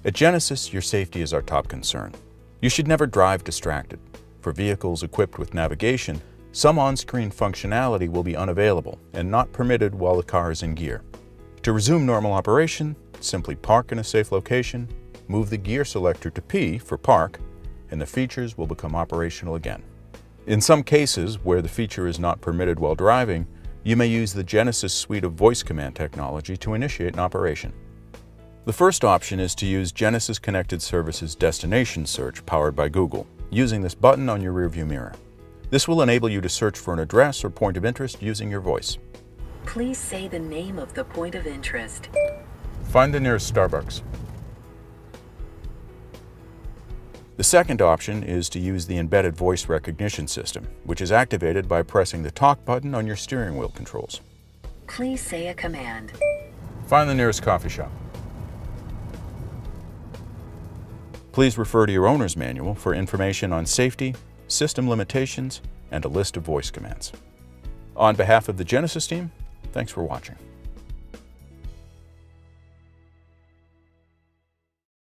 At Genesis, your safety is our top concern. You should never drive distracted. For vehicles equipped with navigation, some on-screen functionality will be unavailable and not permitted while the car is in gear. To resume normal operation, simply park in a safe location, move the gear selector to P for park, and the features will become operational again. In some cases, where the feature is not permitted while driving, you may use the Genesis suite of voice command technology to initiate an operation. The first option is to use Genesis Connected Services Destination Search powered by Google, using this button on your rearview mirror. This will enable you to search for an address or point of interest using your voice. Please say the name of the point of interest. Find the nearest Starbucks. The second option is to use the embedded voice recognition system, which is activated by pressing the talk button on your steering wheel controls. Please say a command. Find the nearest coffee shop. Please refer to your owner's manual for information on safety, system limitations, and a list of voice commands. On behalf of the Genesis team, thanks for watching.